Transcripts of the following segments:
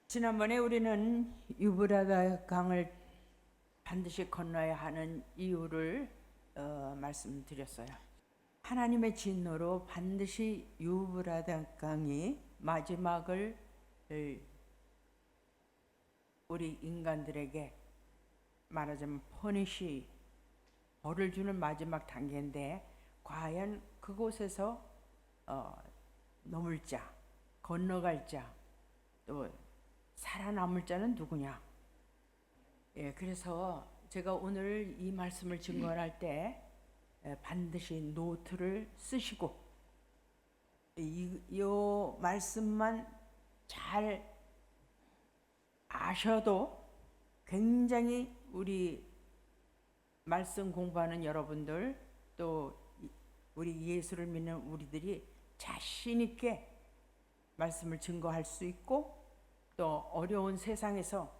지난번에 우리는 유브라다 강을 반드시 건너야 하는 이유를 말씀드렸어요. 하나님의 진노로 반드시 유브라다 강이 마지막을 우리 인간들에게 말하자면 퍼니시 벌을 주는 마지막 단계인데, 과연 그곳에서 넘을 자, 건너갈 자, 또 살아남을 자는 누구냐? 그래서 제가 오늘 이 말씀을 증거할 때 반드시 노트를 쓰시고 이 말씀만 잘 아셔도 굉장히 우리 말씀 공부하는 여러분들, 또 우리 예수를 믿는 우리들이 자신 있게 말씀을 증거할 수 있고, 또 어려운 세상에서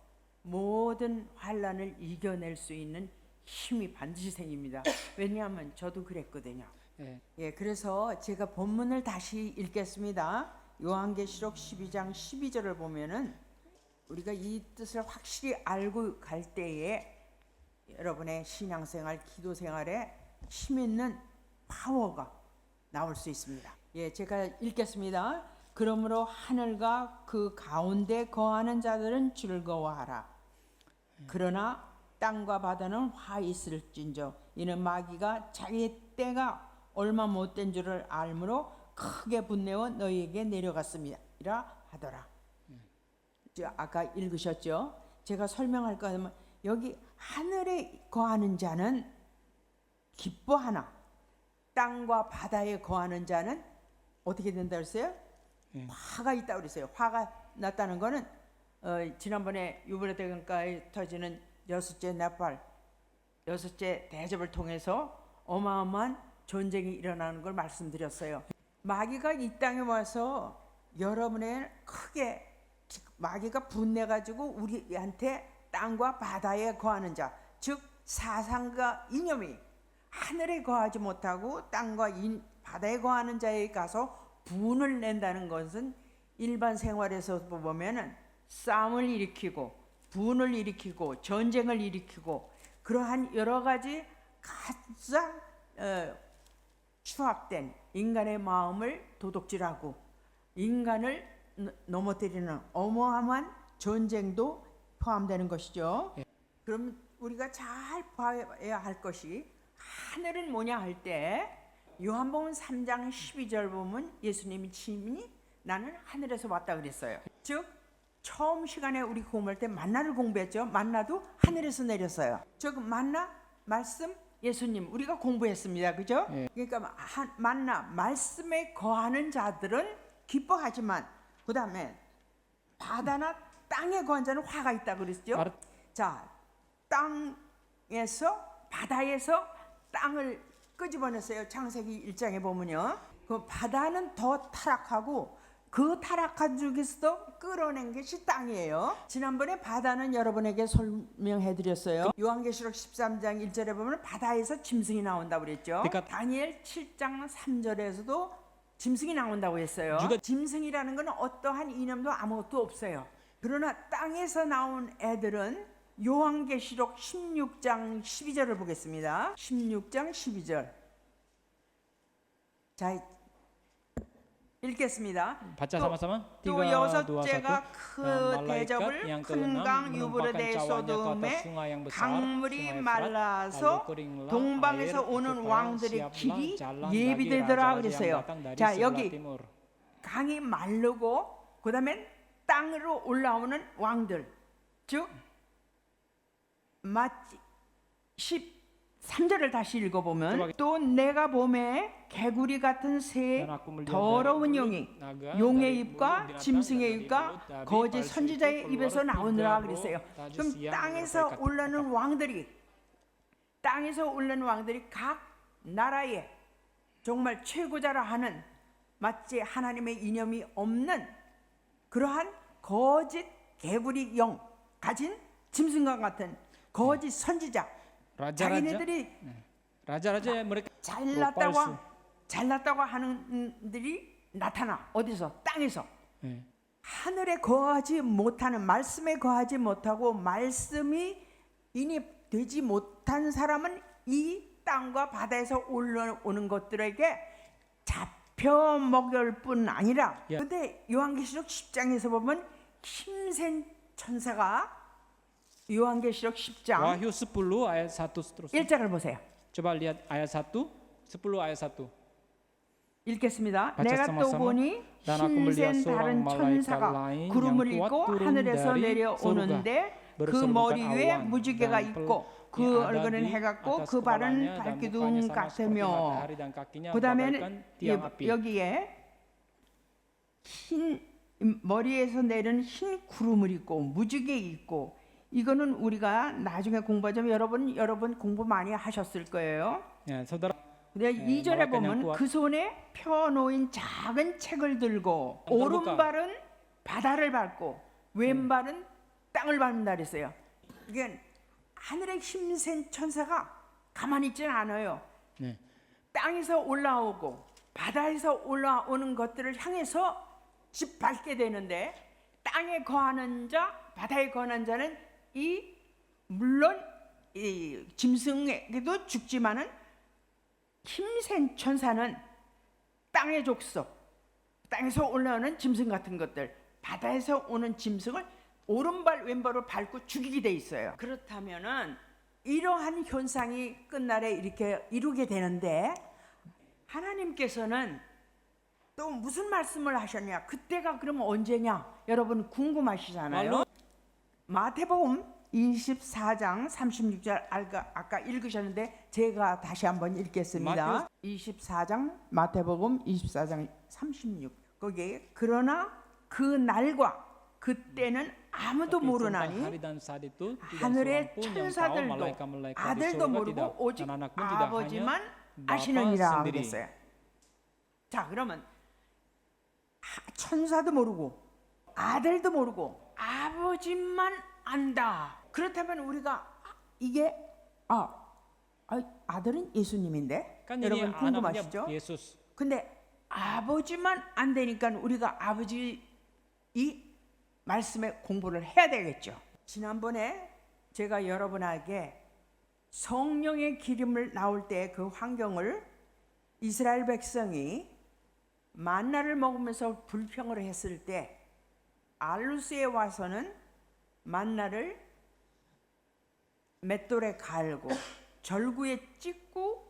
모든 환난을 이겨낼 수 있는 힘이 반드시 생깁니다. 왜냐하면 저도 그랬거든요. 그래서 제가 본문을 다시 읽겠습니다. 요한계시록 12장 12절을 보면은 우리가 이 뜻을 확실히 알고 갈 때에 여러분의 신앙생활, 기도생활에 힘 있는 파워가 나올 수 있습니다. 제가 읽겠습니다. 그러므로 하늘과 그 가운데 거하는 자들은 즐거워하라. 그러나 땅과 바다는 화 있을진저 이는 마귀가 자기 때가 얼마 못된 줄을 알므로 크게 분내어 너희에게 내려갔습니다 하더라. 아까 읽으셨죠? 제가 설명할 거 하면 여기 하늘에 거하는 자는 기뻐하나 땅과 바다에 거하는 자는 어떻게 된다 그랬어요? 화가 있다 그랬어요. 화가 났다는 거는 지난번에 유브라데 강가에 터지는 여섯째 나팔, 여섯째 대접을 통해서 어마어마한 전쟁이 일어나는 걸 말씀드렸어요. 마귀가 이 땅에 와서 여러분의 크게 마귀가 분내가지고 우리한테 땅과 바다에 거하는 자, 즉 사상과 이념이 하늘에 거하지 못하고 땅과 바다에 거하는 자에 가서 분을 낸다는 것은 일반 생활에서 보면은 싸움을 일으키고 분을 일으키고 전쟁을 일으키고 그러한 여러 가지 가장 추악된 인간의 마음을 도둑질하고 인간을 넘어뜨리는 어마어마한 전쟁도 포함되는 것이죠. 그럼 우리가 잘 봐야 할 것이 하늘은 뭐냐 할 때 요한복음 3장 12절 보면 예수님이 친히 나는 하늘에서 왔다 그랬어요. 즉 처음 시간에 우리 공부할 때 만나를 공부했죠. 만나도 하늘에서 내렸어요. 즉 만나 말씀 예수님 우리가 공부했습니다. 그죠? 그러니까 만나 말씀에 거하는 자들은 기뻐하지만 그 다음에 바다나 땅에 거한 자는 화가 있다 그랬죠. 자, 땅에서 바다에서 땅을 끄집어냈어요. 창세기 1장에 보면요. 그 바다는 더 타락하고 그 타락한 중에서도 끌어낸 것이 땅이에요. 지난번에 바다는 여러분에게 설명해 드렸어요. 요한계시록 13장 1절에 보면 바다에서 짐승이 나온다고 그랬죠. 다니엘 7장 3절에서도 짐승이 나온다고 했어요. 짐승이라는 건 어떠한 이념도 아무것도 없어요. 그러나 땅에서 나온 애들은 요한계시록 16장 12절을 보겠습니다. 16장 12절. 자, 읽겠습니다. 또 여섯째가 그 대접을 큰 강 유브라데 소돔에 강물이 말라서 동방에서 오는 왕들의 길이 예비되더라 그랬어요. 자, 여기 강이 마르고 그 다음에 땅으로 올라오는 왕들, 즉 마치 13절을 다시 읽어보면 또 내가 봄에 개구리 같은 새 더러운 용이 용의 입과 짐승의 입과 거짓 선지자의 입에서 나오느라 그랬어요. 그럼 땅에서 올라오는 왕들이 각 나라의 정말 최고자라 하는 마치 하나님의 이념이 없는 그러한 거짓 개구리 영 가진 짐승과 같은 거짓 선지자, 자기네들이 잘났다고 하는 들이 나타나. 어디서? 땅에서. 하늘에 거하지 못하는 말씀에 거하지 못하고 말씀이 인입되지 못한 사람은 이 땅과 바다에서 올라오는 것들에게 잡혀 먹을 뿐 아니라 근데 요한계시록 10장에서 보면 힘센 천사가 요한계시록 10장 Wahyu 10 ayat 1 seterusnya. 1절을 보세요. Coba lihat ayat 1, 10 ayat 1. 읽겠습니다. 바짝 내가 또 sama-sama. 보니 Dan aku melihat 힘센 seorang 다른 malaikat 천사가 lain 구름을 yang 입고 kuat turun 하늘에서 dari 내려오는데 그 berserukan 머리 위에 awan 무지개가 dan 있고 그 peluknya ada 얼굴은 di 해같고 atas 그 발은 kepalanya dan 발기둥 mukanya sama seperti 같으며 matahari dan kakinya 그 다음에 bagaikan tiang api. 여기에 흰 머리에서 내리는 흰 구름을 입고 무지개 있고 이거는 우리가 나중에 공부하자면 여러분 공부 많이 하셨을 거예요. Ya, saudara, 근데 2절에 말하자면 보면 kuat. 그 손에 펴놓인 작은 책을 들고 terbuka. 오른발은 바다를 밟고 왼발은 땅을 밟는다 그랬어요. 이게 하늘의 힘센 천사가 가만히 있지는 않아요. 네. 땅에서 올라오고 바다에서 올라오는 것들을 향해서 짓밟게 되는데 땅에 거하는 자, 바다에 거하는 자는 물론 이 짐승에게도 죽지만은 힘센 천사는 땅의 족속, 땅에서 올라오는 짐승 같은 것들, 바다에서 오는 짐승을 오른발 왼발로 밟고 죽이게 돼 있어요. 그렇다면은 이러한 현상이 끝날에 이렇게 이루게 되는데 하나님께서는 또 무슨 말씀을 하셨냐? 그때가 그러면 언제냐? 여러분 궁금하시잖아요. 마태복음 24장 36절 아까 읽으셨는데 제가 다시 한번 읽겠습니다. 24장 마태복음 24장 36 거기에 그러나 그 날과 그때는 아무도 모르나니 하늘의 천사들도 아들도 모르고 오직 아버지만 아시느니라 그랬어요. 자 그러면 천사도 모르고 아들도 모르고 아버지만 안다. 그렇다면 우리가 이게 아들은 예수님인데 Kan 여러분 ini 궁금하시죠? anaknya Yesus. 근데 아버지만 안 되니까 우리가 아버지 이 말씀에 공부를 해야 되겠죠. 지난번에 제가 여러분에게 성령의 기름을 나올 때 그 환경을 이스라엘 백성이 만나를 먹으면서 불평을 했을 때 알루스에 와서는 만나를 맷돌에 갈고 절구에 찍고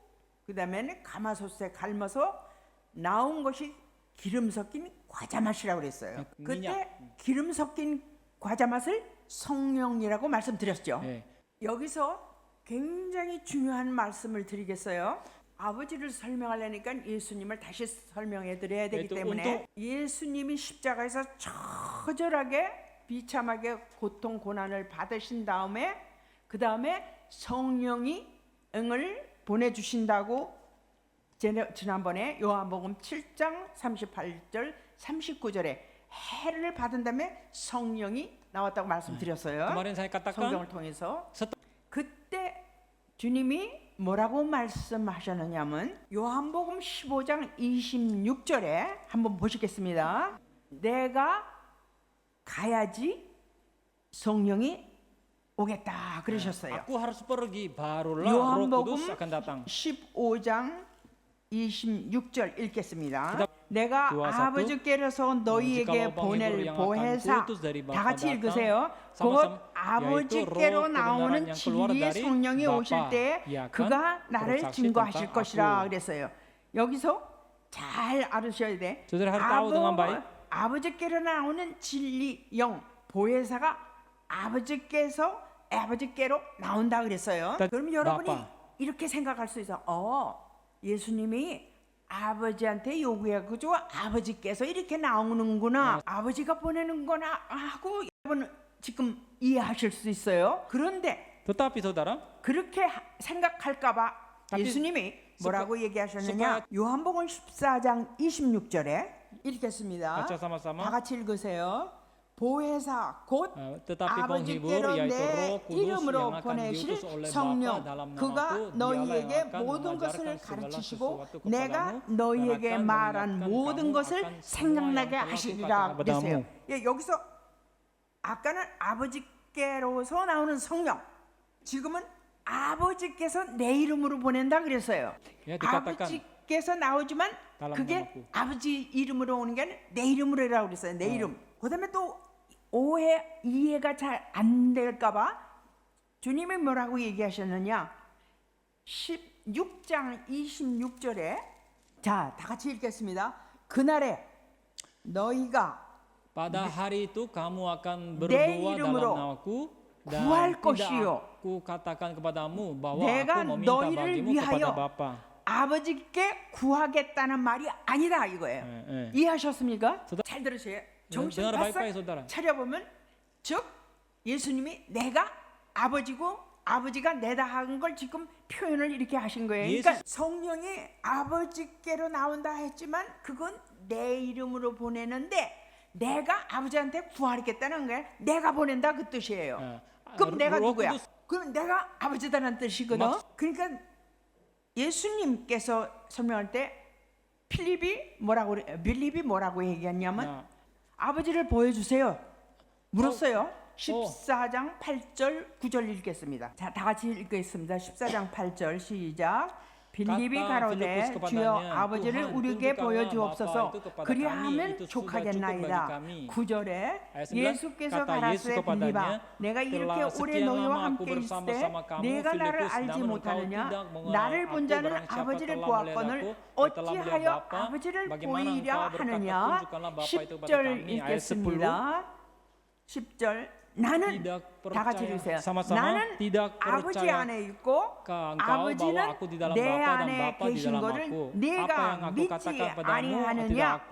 그 다음에는 가마솥에 갈면서 나온 것이 기름 섞인 과자 맛이라고 그랬어요. 그때 기름 섞인 과자 맛을 성령이라고 말씀드렸죠. 네. 여기서 굉장히 중요한 말씀을 드리겠어요. 아버지를 설명하려니까 예수님을 다시 설명해 드려야 되기 때문에 예수님이 십자가에서 처절하게 비참하게 고통 고난을 받으신 다음에 그 다음에 성령이 응을 보내주신다고 지난번에 요한복음 7장 38절 39절에 해를 받은 다음에 성령이 나왔다고 말씀드렸어요. Kemarin saya katakan 성경을 통해서 그때 주님이 뭐라고 말씀하셨느냐면 요한복음 15장 26절에 한번 보시겠습니다. 내가 가야지 성령이 오겠다 그러셨어요. Aku harus pergi barulah Roh Kudus 요한복음 akan datang. 15장 26절 읽겠습니다. 내가 두아사투, 아버지께로서 너희에게 보낼 보혜사 다 같이 읽으세요. 곧 아버지께로 나오는 진리의 성령이 오실 때 그가 나를 증거하실 것이라 그랬어요. 여기서 잘 알으셔야 돼. 아버지께로 나오는 진리 영 보혜사가 아버지께로 나온다 그랬어요. 그럼 여러분이 이렇게 생각할 수 있어. 예수님이 아버지한테 요구해가지고 아버지께서 이렇게 나오는구나, 아버지가 보내는구나 하고 여러분 지금 이해하실 수 있어요. 그런데 Tetapi saudara, 그렇게 생각할까봐 예수님이 뭐라고 얘기하셨느냐? 요한복음 14장 26절에 읽겠습니다. baca sama-sama. 다 같이 읽으세요. 보혜사 곧 tetapi penghibur 아버지께로 yaitu 내 Roh Kudus 이름으로 yang akan 보내실 diutus oleh Bapa 성령 dalam 그가 namaku, dialah 너희에게 yang akan 모든 것을 mengajarkan segala 가르치시고 sesuatu 내가 kepadamu 너희에게 dan akan 말한 mengingatkan 모든 kamu 것을 akan semua 생각나게 yang telah 하시리라 kukatakan 그랬어요. kepadamu. 예, 여기서 아까는 아버지께로서 나오는 성령, 지금은 아버지께서 내 이름으로 보낸다 그랬어요. 예, dikatakan 아버지께서 나오지만 dalam 그게 namaku. 아버지 이름으로 오는 게 아니라 내 이름으로라고 그랬어요. 내 이름. 그다음에 또 이해가 잘 안 될까봐 주님이 뭐라고 얘기하셨느냐? 16장 26절에 자, 다 같이 읽겠습니다. 그날에 너희가 Pada hari itu kamu akan 내 berdoa 이름으로 dalam namaku dan 구할 tidak 것이요. aku katakan kepadamu bahwa 내가 aku meminta 너희를 bagimu 위하여 kepada Bapa. 아버지께 구하겠다는 말이 아니다 이거예요. 예. 이해하셨습니까? 저도- 잘 들으세요. 정신 dengar baik-baik, 바싹 saudara. 차려보면 즉 예수님이 내가 아버지고 아버지가 내다 한 걸 지금 표현을 이렇게 하신 거예요. 그러니까 성령이 아버지께로 나온다 했지만 그건 내 이름으로 보내는데 내가 아버지한테 구하겠다는 거예요. 내가 보낸다 그 뜻이에요. 그럼 내가 Roh 누구야? Kudus 그럼 내가 아버지다는 뜻이거든. 그러니까 예수님께서 설명할 때 빌립이 뭐라고 얘기했냐면 Nah, 아버지를 보여주세요. 물었어요. 14장 8절 9절 읽겠습니다. 자, 다 같이 읽겠습니다. 14장 8절 시작. 빌립이 가로되 주여 아버지를 우리에게 보여주옵소서 그리하면 족하겠나이다. 9절에 예수께서 가라사대 빌립아 내가 이렇게 오래 너희와 함께 있을 때 내가 나를 알지 못하느냐 나를 본 자는 아버지를 보았거늘 어찌하여 아버지를 보이랴 하느냐. 10절 읽겠습니다. 10절 나는 다 같이 읽으세요. 나는 아버지 안에 있고 아버지는 내 안에 계신 것을 내가 믿지 아니하느냐.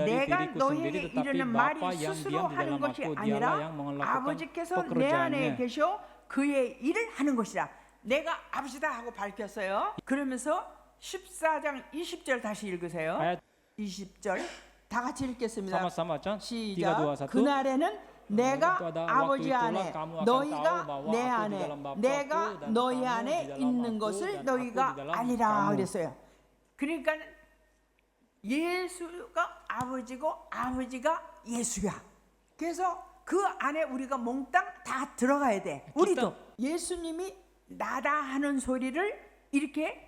내가 너희에게 이르는 말이 스스로 하는 것이 아니라 아버지께서 내 안에 계셔 그의 일을 하는 것이라. 내가 아버지다 하고 밝혔어요. 그러면서 14장 20절 다시 읽으세요. 20절 다 같이 읽겠습니다. sama-sama Chan. 3, 2, 시작. 1. 그날에는 내가 아버지 안에 너희가 내 안에 내가 너희 안에 있는 것을 너희가 알리라 그랬어요. 그러니까 예수가 아버지고 아버지가 예수야. 그래서 그 안에 우리가 몽땅 다 들어가야 돼. 우리도 예수님이 나다 하는 소리를 이렇게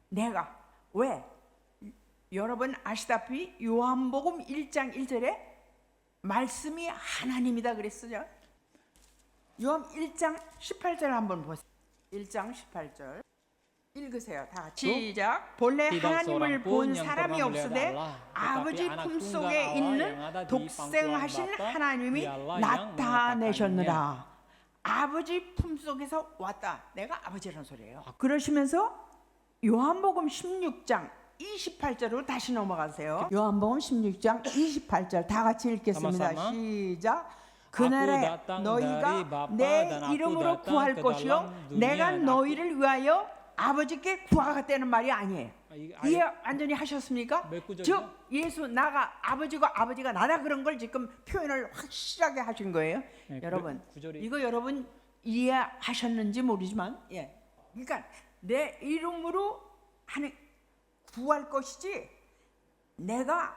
내가 왜? 여러분 아시다시피 요한복음 1장 1절에 말씀이 하나님이다 그랬어요. 요한 1장 18절 한번 보세요. 1장 18절 읽으세요. 다 같이 시작. 본래 하나님을 본 사람이 없으되 아버지 품속에 있는 독생하신 하나님이 나타내셨느라. 아버지 품속에서 왔다. 내가 아버지라는 소리예요. 그러시면서 요한복음 16장 28절로 다시 넘어가세요. 요한복음 16장 28절 다 같이 읽겠습니다. 시작. 그날에 너희가 내 이름으로 구할 것이요 내가 너희를 위하여 아버지께 구하겠다는 말이 아니에요. 이해 완전히 하셨습니까? 즉 예수 나가 아버지가 아버지가 나다 그런 걸 지금 표현을 확실하게 하신 거예요. 여러분 이거 여러분 이해하셨는지 모르지만 그러니까 내 이름으로 하는 구할 것이지 내가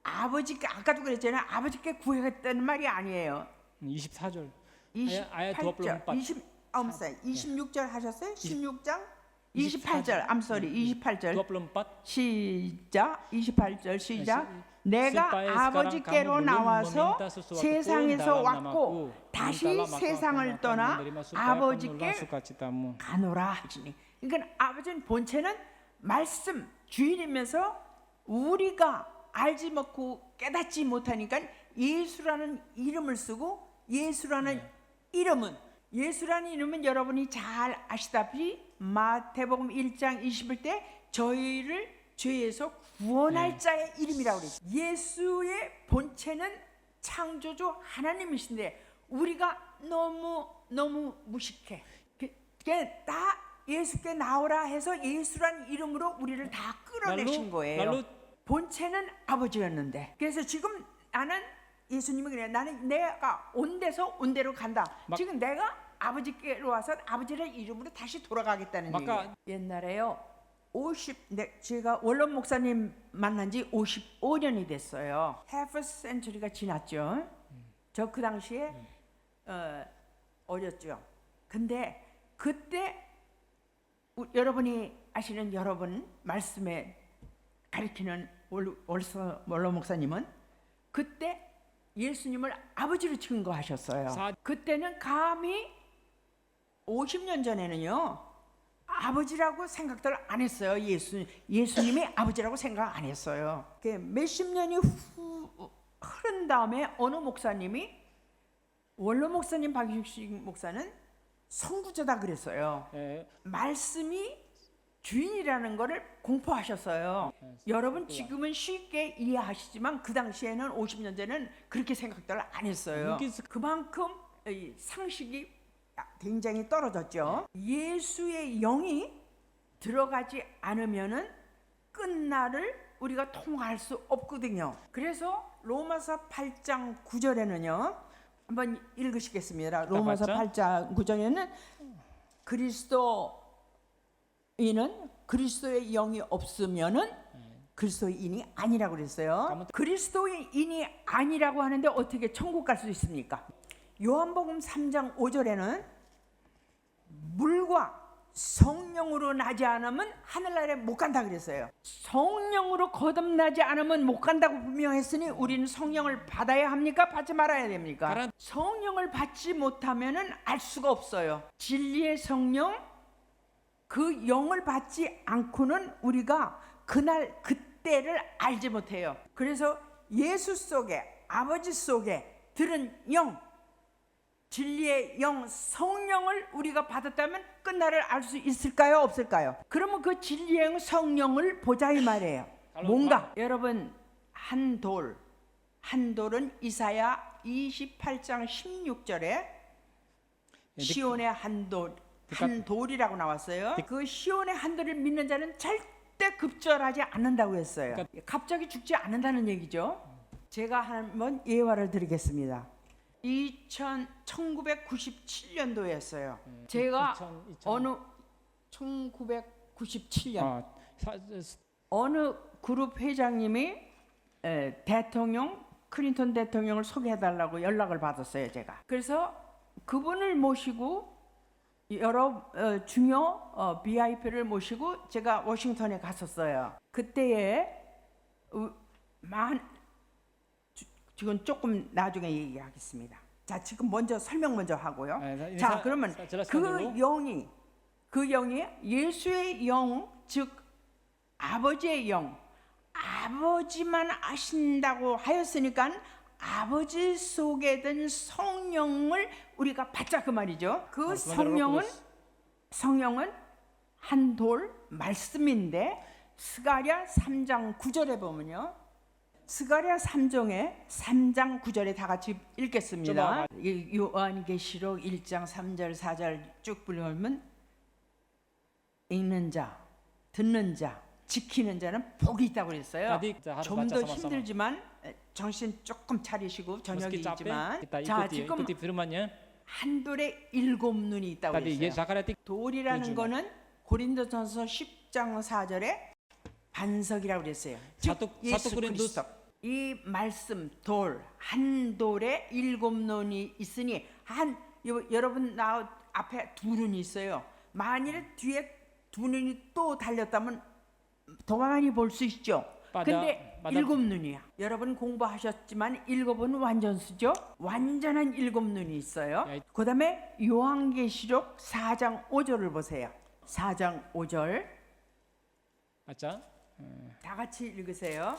아버지께 아까도 그랬잖아요. 아버지께 구하겠다는 말이 아니에요. 24절. 28절 26절 하셨어요? 16장 28절 암소리 28절 24. 시작 28절 시작 내가 아버지께로 나와서 세상에서 왔고 다시 세상을 떠나 아버지께 가노라 하시니. 그러니까 아버지는 본체는 말씀 주인이면서 우리가 알지 못하고 깨닫지 못하니까 예수라는 이름을 쓰고 예수라는 이름은 여러분이 잘 아시다시피 마태복음 1장 20일 때 저희를 죄에서 구원할 자의 이름이라고 그랬어요. 예수의 본체는 창조주 하나님이신데 우리가 너무 무식해. 다 예수께 나오라 해서 예수란 이름으로 우리를 다 끌어내신 거예요. 본체는 아버지였는데. 그래서 지금 나는 예수님이 그래요. 나는 내가 온 데서 온 데로 간다. 막- 지금 내가 아버지께로 와서 아버지의 이름으로 다시 돌아가겠다는 막가- 얘기예요. 옛날에요. 제가 원론 목사님 만난 지 55년이 됐어요. half a century가 지났죠. 저 그 당시에 어렸죠. 근데 그때 여러분이 아시는 여러분 말씀에 가리키는 원론 목사님은 그때 예수님을 아버지로 증거하셨어요. 그때는 감히 50년 전에는요. 아버지라고 생각들 안 했어요. 예수님이 아버지라고 생각 안 했어요. 몇십 년이 흐른 다음에 어느 목사님이 원로 목사님 박익식 목사는 선구자다 그랬어요. 예. 말씀이 주인이라는 것을 공포하셨어요. 여러분 지금은 쉽게 이해하시지만 그 당시에는 50년 전에는 그렇게 생각들 안 했어요. 그만큼 이 상식이 굉장히 떨어졌죠. 예수의 영이 들어가지 않으면은 끝날을 우리가 통할 수 없거든요. 그래서 로마서 8장 9절에는요. 한번 읽으시겠습니다. 로마서 8장 9절에는 그리스도의 영이 없으면은 그리스도인이 아니라고 그랬어요. 그리스도인이 아니라고 하는데 어떻게 천국 갈 수 있습니까? 요한복음 3장 5절에는 물과 성령으로 나지 않으면 하늘나라에 못 간다 그랬어요. 성령으로 거듭나지 않으면 못 간다고 분명했으니 우리는 성령을 받아야 합니까? 받지 말아야 됩니까? 성령을 받지 못하면은 알 수가 없어요. 진리의 성령 그 영을 받지 않고는 우리가 그날 그때를 알지 못해요. 그래서 예수 속에 아버지 속에 들은 영 진리의 영 성령을 우리가 받았다면 끝날을 알 수 있을까요? 없을까요? 그러면 그 진리의 영 성령을 보자 이 말이에요. 뭔가 여러분 한 돌은 이사야 28장 16절에 시온의 한 돌이라고 나왔어요. 그 시온의 한 돌을 믿는 자는 절대 급절하지 않는다고 했어요. 갑자기 죽지 않는다는 얘기죠. 제가 한번 예화를 드리겠습니다. 1997년도였어요. 제가 1997년 어느 그룹 회장님이 클린턴 대통령을 소개해달라고 연락을 받았어요. 제가 그래서 그분을 모시고 여러 중요 VIP를 모시고 제가 워싱턴에 갔었어요. 그때에 지금 조금 나중에 얘기하겠습니다. 자, 지금 먼저 설명 먼저 하고요. 자, 그러면 그 영이 예수의 영, 즉 아버지의 영, 아버지만 아신다고 하였으니까 아버지 속에 든 성령을 우리가 받자 그 말이죠. 그 성령은 한 돌 말씀인데 스가랴 3장 9절에 보면요. 스가랴 3장 9절에 다 같이 읽겠습니다. 요한계시록 1장 3절 4절 쭉 불러오면 읽는 자, 듣는 자, 지키는 자는 복이 있다고 그랬어요. 좀 더 힘들지만 정신 조금 차리시고 저녁이지만 자, 지금 한 돌에 7눈이 있다고 그랬어요. 돌이라는 거는 고린도전서 10장 4절에 반석이라고 그랬어요. 즉 예수 그리스도. 이 말씀 한 돌에 7눈이 있으니 여러분 나 앞에 2눈이 있어요. 만일에 뒤에 2눈이 또 달렸다면 더 많이 볼 수 있죠. 근데 7눈이야. 여러분 공부하셨지만 7은 완전수죠. 완전한 7눈이 있어요. 그 다음에 요한계시록 4장 5절을 보세요. 4장 5절 맞죠? 다 같이 읽으세요.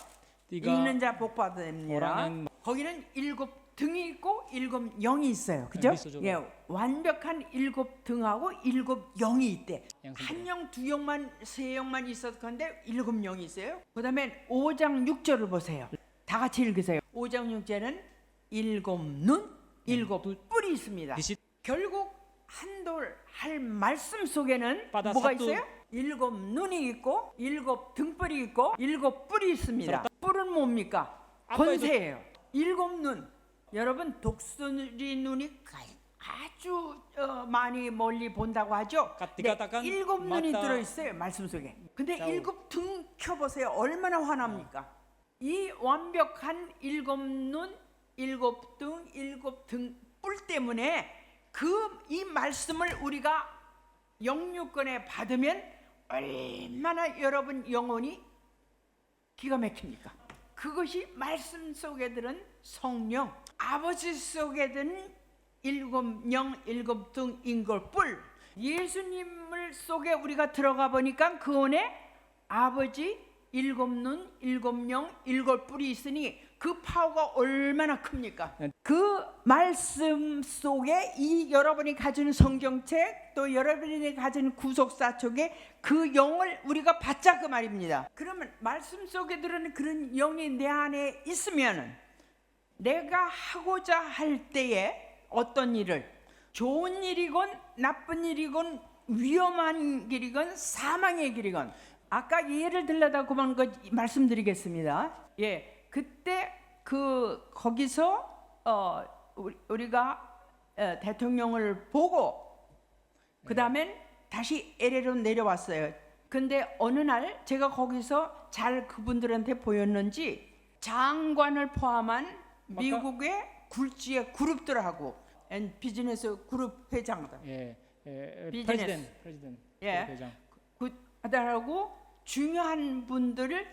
읽는 자 복 받으니라. 거기는 7등이 있고 7영이 있어요. 그죠? 예, 완벽한 7등하고 7영이 있대. 한 영, 2영만, 3영만 있어도 그런데 7영이 있어요. 그 다음에 5장 6절을 보세요. 다 같이 읽으세요. 5장 6절은 7눈, 7뿔이 있습니다. 결국 한돌 할 말씀 속에는 뭐가 있어요? 7눈이 있고 7등뿔이 있고 7뿔이 있습니다. 뿔은 뭡니까? 권세예요. 7눈 여러분 독수리 눈이 아주 많이 멀리 본다고 하죠. 네, dikatakan 7눈이 mata- 들어있어요 말씀 속에. 근데 jauh. 7등 켜보세요. 얼마나 환합니까? 이 완벽한 7눈, 7등, 7등 뿔 때문에 이 말씀을 우리가 영육권에 받으면 얼마나 여러분 영혼이 기가 막힙니까? 그것이 말씀 속에 들은 성령, 아버지 속에 든 7영, 7등, 인골뿔. 예수님을 속에 우리가 들어가 보니까 그 안에 아버지 7눈, 7영, 7뿔이 있으니 그 파워가 얼마나 큽니까? 그 말씀 속에 이 여러분이 가진 성경책, 또 여러분이 가진 구속사책에 그 영을 우리가 받자 그 말입니다. 그러면 말씀 속에 들은 그런 영이 내 안에 있으면 내가 하고자 할 때에 어떤 일을, 좋은 일이건 나쁜 일이건 위험한 길이건 사망의 길이건, 아까 예를 들려다 그만 거 말씀드리겠습니다. 예, 그때 거기서 우리가 대통령을 보고 그 다음엔 다시 LA로 내려왔어요. 근데 어느 날 제가 거기서 잘 그분들한테 보였는지 장관을 포함한 미국의 굴지의 그룹들하고 비즈니스 그룹 회장들, 예, 비즈니스. 프레지던트, 예, 회장. 그들하고 중요한 분들이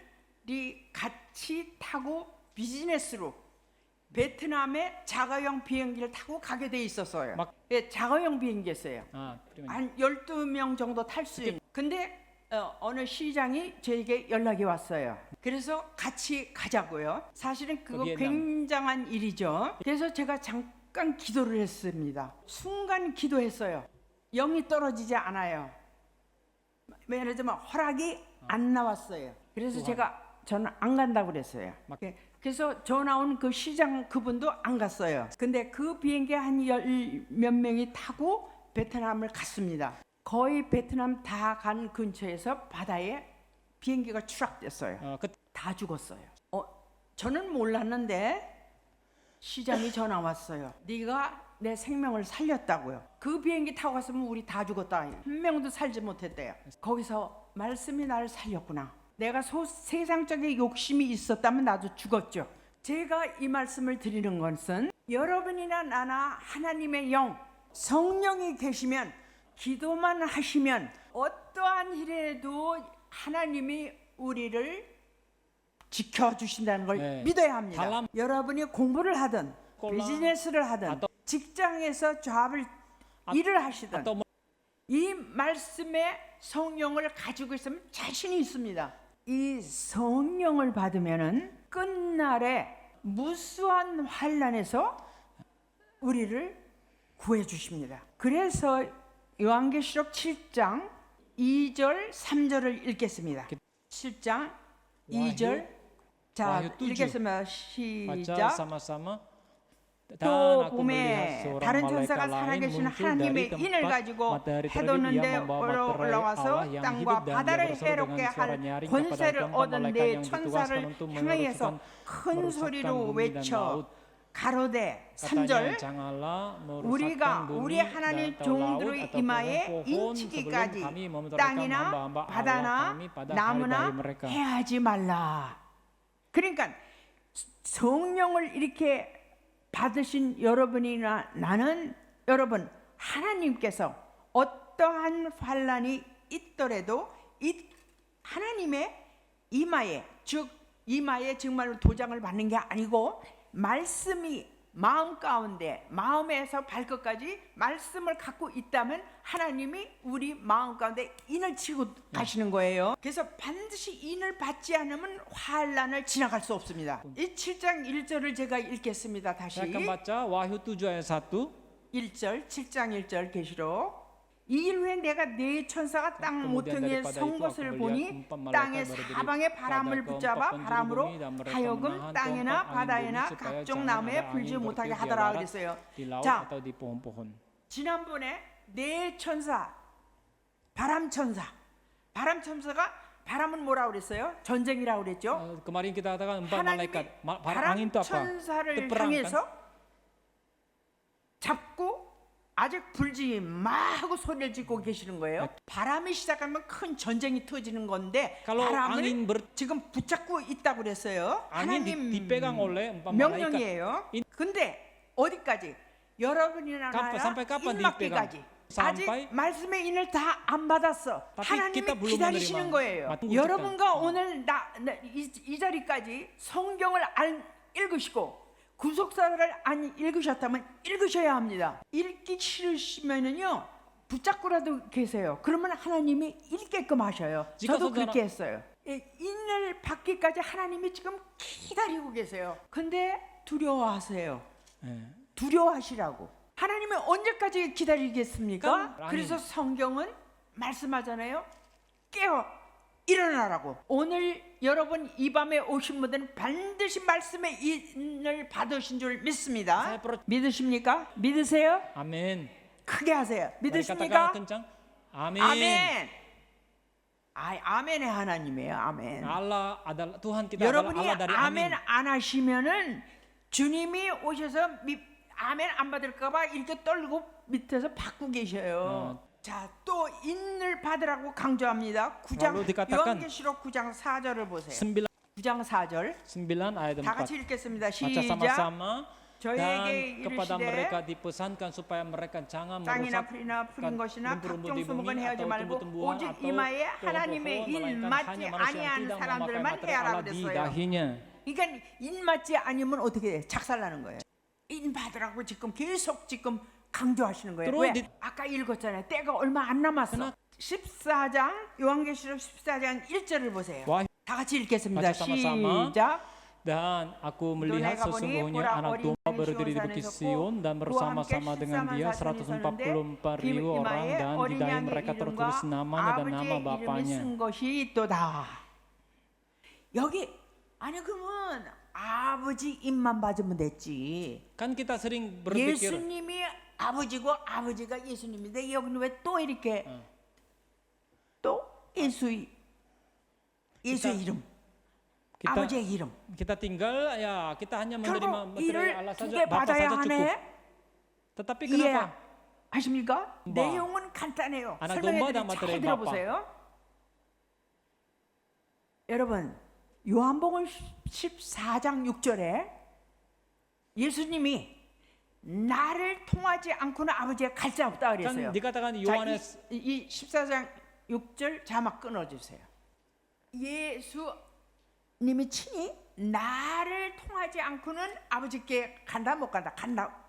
같이 타고 비즈니스로 베트남의 자가용 비행기를 타고 가게 돼 있었어요. 예, 자가용 비행기였어요. 한 12명 정도 탈 수 있는. 근데 어느 시장이 저에게 연락이 왔어요. 그래서 같이 가자고요. 사실은 그거 굉장한 일이죠. 그래서 제가 잠깐 기도를 했습니다. 순간 기도했어요. 영이 떨어지지 않아요. 예를 들면 허락이 안 나왔어요. 그래서 저는 안 간다고 그랬어요. 그래서 전화 온 그 시장 그분도 안 갔어요. 근데 그 비행기 한 10 몇 명이 타고 베트남을 갔습니다. 거의 베트남 다 간 근처에서 바다에 비행기가 추락됐어요. 다 죽었어요. 저는 몰랐는데 시장이 전화 왔어요. 네가 내 생명을 살렸다고요. 그 비행기 타고 갔으면 우리 다 죽었다. 한 명도 살지 못했대요. 거기서 말씀이 나를 살렸구나. 내가 세상적인 욕심이 있었다면 나도 죽었죠. 제가 이 말씀을 드리는 것은 여러분이나 나나 하나님의 영, 성령이 계시면 기도만 하시면 어떠한 일에도 하나님이 우리를 지켜주신다는 걸 믿어야 합니다. 여러분이 공부를 하든 비즈니스를 하든 직장에서 일을 하시든 이 말씀의 성령을 가지고 있으면 자신이 있습니다. 이 성령을 받으면은 끝날에 무수한 환난에서 우리를 구해 주십니다. 그래서 요한계시록 7장 2절 3절을 읽겠습니다. 7장 2절 자 읽겠습니다. 시작. 또 봄에 다른 천사가 살아계신 하나님의 인을 가지고 해돋는데 올라와서 땅과 바다를 해롭게 할 권세를 얻은 네 천사를 향하여서 큰 소리로 외쳐 가로되 3절 우리가 우리 하나님 종들의 이마에 인치기까지 땅이나 바다나 나무나 해하지 말라. 그러니까 성령을 이렇게 받으신 여러분이나 나는 여러분 하나님께서 어떠한 환난이 있더라도 이 하나님의 이마에 즉 이마에 정말로 도장을 받는 게 아니고 말씀이 마음 가운데 마음에서 발끝까지 말씀을 갖고 있다면 하나님이 우리 마음 가운데 인을 치고 가시는 거예요. 그래서 반드시 인을 받지 않으면 환난을 지나갈 수 없습니다. 이 7장 1절을 제가 읽겠습니다. 다시 Saya akan baca Wahyu 7 ayat 1. 1절 7장 1절 계시록 이 일 후에 내가 네 천사가 땅 모퉁이에 선 것을 보니 땅의 사방에 바람을 붙잡아 바람으로 하여금 땅이나 바다에나 각종 나무에 불지 못하게 하더라 그랬어요. 자, 지난번에 네 천사 바람천사가 바람은 뭐라 그랬어요? 전쟁이라고 그랬죠. Kemarin kita katakan empat 하나님이 malaikat. Angin itu apa? 바람천사를 Itu perang kan? 향해서 잡고 아직 불지 마 하고 소리를 짓고 계시는 거예요. 바람이 시작하면 큰 전쟁이 터지는 건데 Kalau 바람을 angin 지금 붙잡고 있다고 그랬어요. angin 하나님 dipegang oleh umpama malaikat. 명령이에요. 근데 어디까지? 여러분이나 sampai 나야 kapan 인 맡기까지. dipegang? 아직 Sampai 말씀의 인을 다 안 받았어. Tapi 하나님이 kita belum 기다리시는 menerima. 거예요. Tunggu 여러분과 오늘 이 자리까지 성경을 읽으시고 구속사를 안 읽으셨다면 읽으셔야 합니다. 읽기 싫으시면은요 붙잡고라도 계세요. 그러면 하나님이 읽게끔 하셔요. 저도 그렇게 했어요. 인을 받기까지 하나님이 지금 기다리고 계세요. 근데 두려워하세요. 예. 두려워하시라고. 하나님이 언제까지 기다리겠습니까? 그럼, 그래서 성경은 말씀하잖아요. 깨어 일어나라고. 오늘 여러분 이 밤에 오신 분들은 반드시 말씀의 인을 받으신 줄 믿습니다. 믿으십니까? 믿으세요? Amin. 크게 하세요. Mari 믿으십니까? katakan kencang. Amin. 아멘. 아멘의 하나님이에요. 아멘. Allah adalah Tuhan kita adalah 여러분이 Allah dari 아멘 amin. 안 하시면은 주님이 오셔서 아멘 안 받을까봐 이렇게 떨고 밑에서 받고 계셔요. 자, 또 인을 받으라고 강조합니다. 9장 Lalu dikatakan, 요한계시록 9장 4절을 보세요. 9 9장 4절 ayat 다 4. 같이 읽겠습니다. Baca 시작. sama-sama. Dan 저에게 kepada 이르시되 mereka dipesankan supaya mereka jangan 땅이나 merusak 풀이나 풀인 것이나 rumput-rumput 각종 di 수목은 bumi 해하지 atau 말고 tumbuh-tumbuhan 오직 atau 이마에 pohon-pohon, 하나님의 일 melainkan 맞지 hanya manusia yang 아니한 tidak memakai 사람들만 materai 해야라고 Allah di 그랬어요. dahinya. 그러니까 인 맞지 아니면 어떻게 돼? 작살나는 거예요. 인 받으라고 지금 계속 지금 강조하시는 거예요. 들어- 왜? 아까 읽었잖아요. 때가 얼마 안 남았어. 14장 요한계시록 14장 1절을 보세요. Wahyu 다 같이 읽겠습니다. baca sama-sama. 시작. Dan aku melihat 내가 보니 sesungguhnya 보라 anak 어린 domba 양이 berdiri di 시온산에 bukit 섰고 Sion dan 그와 bersama-sama 함께 dengan dia 144,000 ribu orang dan di dahi mereka tertulis namanya dan nama bapaknya. 쓴 것이 있도다. 여기 아니 그러면 아버지 입만 받으면 됐지. Kan kita sering berpikir 예수님이 아버지고 아버지가 예수님인데 여기는 왜 또 이렇게 또 예수의 이름, 아버지의 이름. kita tinggal ya kita hanya menerima 결국 materi 이를 Allah 두 saja, 개 Bapa 받아야 saja cukup. 하네. Tetapi 이해 kenapa 하십니까? 뭐. 내용은 간단해요. 아나 설명해 domba dan 드리면 잘 materi 들어보세요. 여러분 요한복음 14장 6절에 예수님이 나를 통하지 않고는 아버지가 갈 자 없다 그랬어요. kan dikatakan 자, Yohanes 이 14장 6절 자막 끊어주세요. 예수님이 친히 나를 통하지 않고는 아버지께 간다 못 간다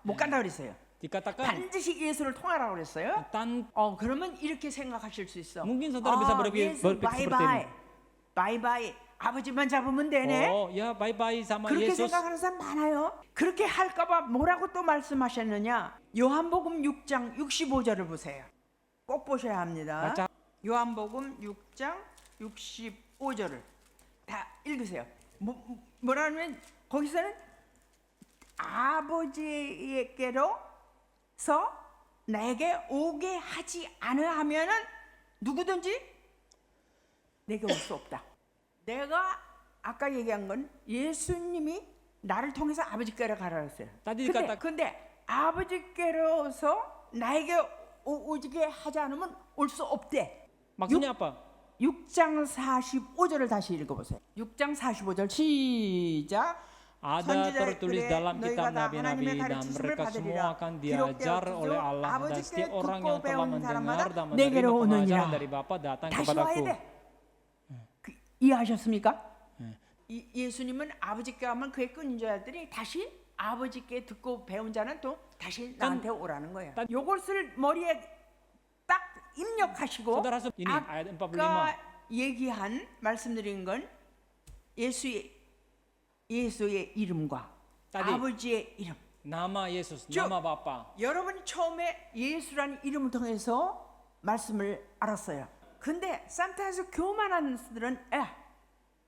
못 간다 그랬어요. dikatakan 반드시 예수를 통하라고 그랬어요. tan 그러면 이렇게 생각하실 수 있어. mungkin saudara bisa 예수 berpikir seperti 바이바이 ini. 바이바이 아버지만 잡으면 되네. Oh ya bye-bye sama 그렇게 Yesus. 생각하는 사람 많아요. 그렇게 할까봐 뭐라고 또 말씀하셨느냐? 요한복음 6장 65절을 보세요. 꼭 보셔야 합니다. 맞아. 요한복음 6장 65절을 다 읽으세요. 뭐라면 거기서는 아버지께로서 내게 오게 하지 않으하면은 누구든지 내게 올 수 없다. 내가 아까 얘기한 건 예수님이 나를 통해서 아버지께로 가라 했어요. 근데 아버지께로서 나에게 오게 하지 않으면 올 수 없대. Maksudnya apa? 6장 45절을 다시 읽어보세요. 6장 45절 시작. Ada tertulis dalam kitab nabi-nabi dan mereka semua akan diajar oleh Allah dan setiap orang yang telah mendengar dan menerima pengajaran dari Bapa datang kepadaku. 이해하셨습니까? 예수님은 아버지께 가면 그의 끈인 자들이 다시 아버지께 듣고 배운 자는 또 다시 나한테 오라는 거예요. 요것을 머리에 딱 입력하시고 아까 얘기한 말씀드린 건 예수의 이름과 아버지의 이름. Nama Yesus, nama Bapa. 여러분이 처음에 예수라는 이름을 통해서 말씀을 알았어요. 근데 산타에서 교만한 사람들은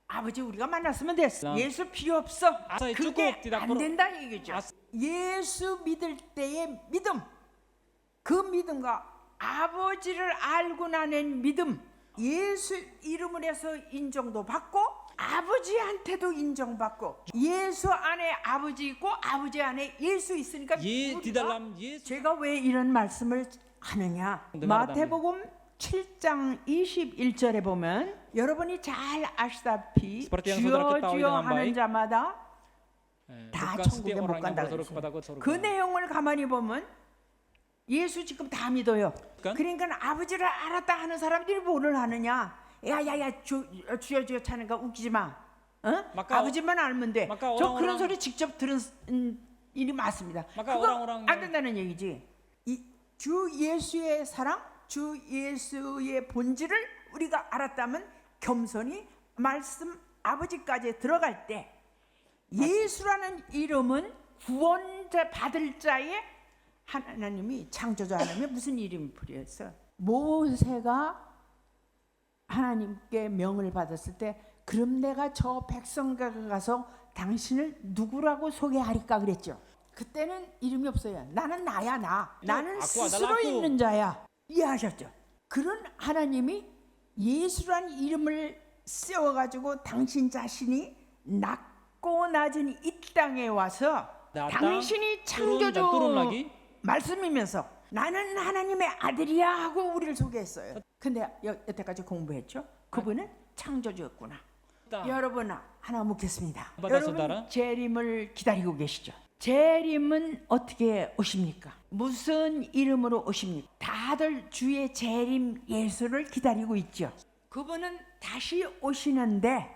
아버지 우리가 만났으면 됐어. 예수 필요 없어. 그게 안 된다 얘기죠. 예수 믿을 때의 믿음, 그 믿음과 아버지를 알고 나는 믿음, 예수 이름을 해서 인정도 받고 아버지한테도 인정받고 예수 안에 아버지 있고 아버지 안에 예수 있으니까 Di 우리가 dalam Yesus 제가 왜 이런 말씀을 하느냐? 마태복음 7장 21절에 보면 여러분이 잘 아시다시피 Seperti yang 주여 saudara ketahui 주여 dengan 하는 baik, 자마다 다 bukan 천국에 setiap 못 orang yang 간다 berseru 그랬어요. kepadaku surga. 그 내용을 가만히 보면 예수 지금 다 믿어요. 그러니까? 그러니까 아버지를 알았다 하는 사람들이 뭐를 하느냐? 야야야 주여 주여 차는 거 웃기지 마. 어? Maka- 아버지만 알면 돼. maka 저 orang-orang- 그런 소리 직접 들은 일이 많습니다. maka 그거 orang-orang 안 된다는 얘기지. 이 주 예수의 사랑, 주 예수의 본질을 우리가 알았다면 겸손히 말씀 아버지까지 들어갈 때 예수라는 이름은 구원자 받을 자의 하나님이 창조자 하나님이 무슨 이름이 필요했어? 모세가 하나님께 명을 받았을 때 그럼 내가 저 백성과 가서 당신을 누구라고 소개하리까 그랬죠. 그때는 이름이 없어요. 나는 나야 나. 나는 아쿠아, 스스로 달라쿠. 있는 자야. 이해하셨죠? 그런 하나님이 예수란 이름을 세워가지고 당신 자신이 낮고 낮은 이 땅에 와서 datang, 당신이 turun dan turun 창조주 lagi. 말씀이면서 나는 하나님의 아들이야 하고 우리를 소개했어요. 근데 여태까지 공부했죠? 그분은 창조주였구나. Kita 여러분 하나 묻겠습니다. kepada 여러분 saudara, 재림을 기다리고 계시죠? 재림은 어떻게 오십니까? 무슨 이름으로 오십니까? 다들 주의 재림 예수를 기다리고 있죠. 그분은 다시 오시는데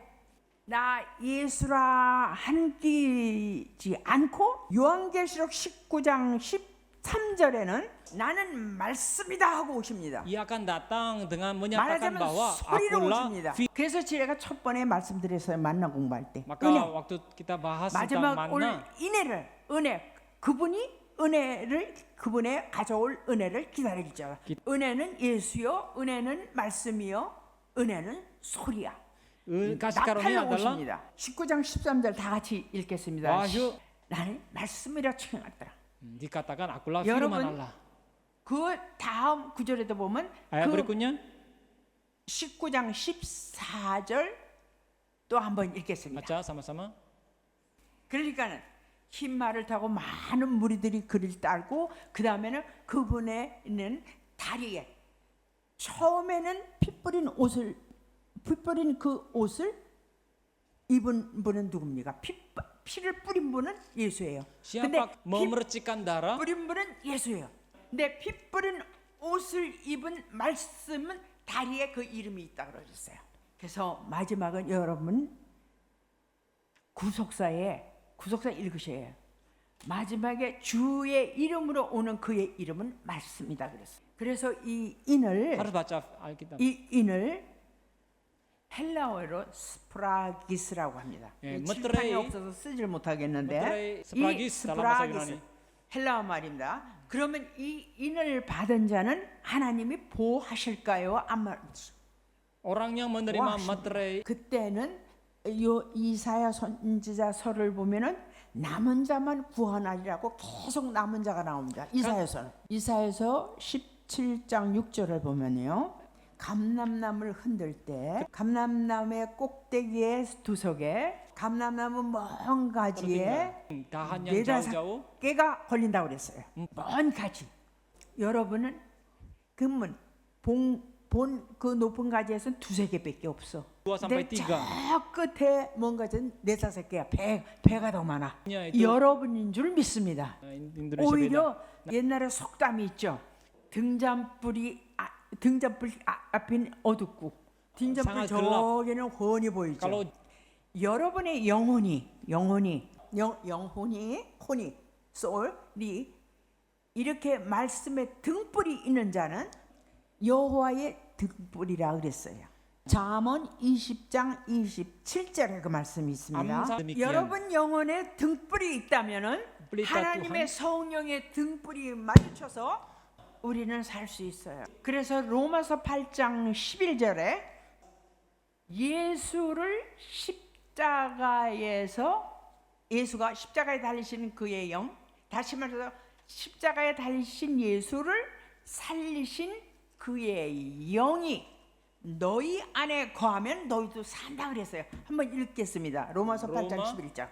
나 예수라 한기지 않고 요한계시록 19장 13절에는 나는 말씀이다 하고 오십니다. Ia akan datang dengan menyatakan 말하자면 bahwa 소리로 akulah 오십니다. 그래서 제가 첫 번에 말씀드렸어요. 만나 공부할 때. maka 은혜. waktu kita bahas tentang 마지막 올 manna 은혜 그분이 은혜를 그분의 가져올 은혜를 기다리죠. 은혜는 예수요, 은혜는 말씀이요, 은혜는 소리야. kasih karunia 나팔로 adalah 오십니다. 19장 13절 다 같이 읽겠습니다. Wahyu. 나는 말씀이라 칭하더라. dikatakan akulah 여러분, firman Allah. 그 다음 구절에도 보면 Ayat 그 berikutnya 19장 14절 또 한번 읽겠습니다. baca sama-sama. 그러니까는 흰 말을 타고 많은 무리들이 그를 따르고 그 다음에는 그분의 있는 다리에 처음에는 피 뿌린 그 옷을 입은 분은 누굽니까? 피를 뿌린 분은 예수예요. 근데 Siapa memercikan darah 뿌린 분은 예수예요. 근데 피 뿌린 옷을 입은 말씀은 다리에 그 이름이 있다 그러셨어요. 그래서 마지막은 여러분 구속사 읽으셔야 해요. 마지막에 주의 이름으로 오는 그의 이름은 말씀이다 그랬어요. 그래서 이 인을 harus baca Alkitab. 이 인을 헬라어로 스프라기스라고 합니다. 예, 이 칠판이 메트레이- 없어서 쓰질 못하겠는데 메트레이 이 스프라기스, 다른 bahasa 스프라기스 Yunani. 헬라어 말입니다. 그러면 이 인을 받은 자는 하나님이 보호하실까요? 안 말이죠. Orang yang menerima Wah, materai 그때는 요 이사야 선지자서를 보면은 남은 자만 구원하리라고 계속 남은 자가 나옵니다. 이사야서 17장 6절을 보면요. 감람나무를 흔들 때 감람나무의 꼭대기에 두석에 감람나무 먼 가지에 dahan yang 네다섯 jauh-jauh 개가 걸린다고 그랬어요. 먼 가지. 여러분은 그러면 본 그 높은 가지에서는 두세 개밖에 없어. 2 sampai 근데 3. 저 끝에 먼 가지는 네다섯 개야. 배가 더 많아. 야, itu- 여러분인 줄 믿습니다. Indonesia beda. 오히려 옛날에 속담이 있죠. 등잔불 앞인 어둡고 등잔불 상할 저기는 훤히 보이죠. Kalau 여러분의 영혼이 소울이 이렇게 말씀에 등불이 있는 자는 여호와의 등불이라 그랬어요. 잠언 20장 27절에 그 말씀이 있습니다. 암사- 여러분 영혼에 등불이 있다면은 불이 있다 하나님의 또한- 성령의 등불이 마주쳐서 우리는 살 수 있어요. 그래서 로마서 8장 11절에 예수가 십자가에 달리신 그의 영, 다시 말해서 십자가에 달리신 예수를 살리신 그의 영이 너희 안에 거하면 너희도 산다 그랬어요. 한번 읽겠습니다. 로마서 8장 11절.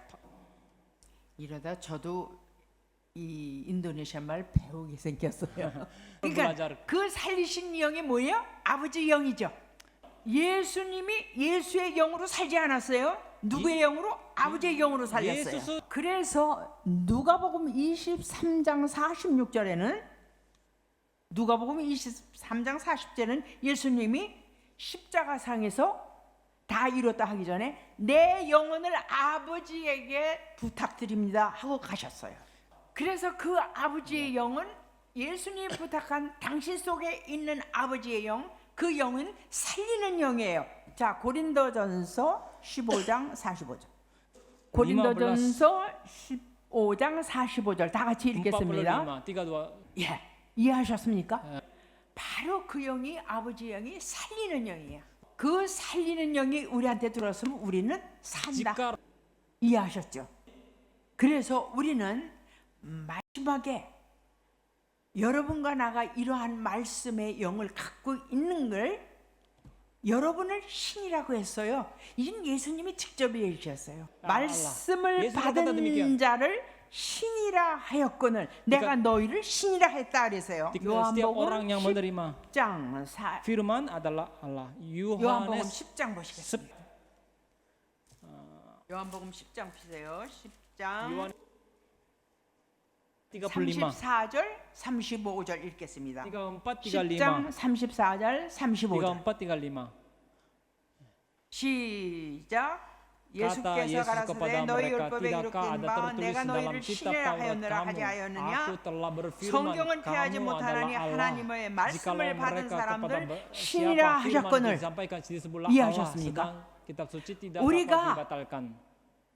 이러다 저도 이 인도네시아 말 배우게 생겼어요. 그러니까 그 살리신 영이 뭐예요? 아버지 영이죠. 예수님이 예수의 영으로 살지 않았어요. 누구의 영으로? 아버지의 영으로 살렸어요. 그래서 누가복음 23장 46절에는 누가복음 23장 40절에는 예수님이 십자가상에서 다 이뤘다 하기 전에 내 영혼을 아버지에게 부탁드립니다 하고 가셨어요. 그래서 그 아버지의 영은 예수님이 부탁한 당신 속에 있는 아버지의 영, 그 영은 살리는 영이에요. 자, 고린도전서 15장 45절. 고린도전서 15장 45절 다 같이 읽겠습니다. 예, 이해하셨습니까? 바로 그 영이 아버지의 영이 살리는 영이에요. 그 살리는 영이 우리한테 들어왔으면 우리는 산다. 이해하셨죠? 그래서 우리는 마지막에 여러분과 나가 이러한 말씀의 영을 갖고 있는 걸 여러분을 신이라고 했어요. 이건 예수님이 직접 얘기하셨어요. 말씀을 받은 자를 신이라 하였거늘 내가 너희를 신이라 했다 그래서요. 요한복음 10장 firman adalah Allah. 요한복음 10장 보시겠습니다. 요한복음 10장 보세요. 10장 34절 35절 읽겠습니다. 10장 34절 35절 시작. 예수께서 가라사대 너희 율법에 기록된 바 내가 너희를 신이라 하였느라 하지 하였느냐. 성경은 피하지 못하나니 하나님의 말씀을 받은 사람들 신이라 하셨거늘. 이해하셨습니까? 우리가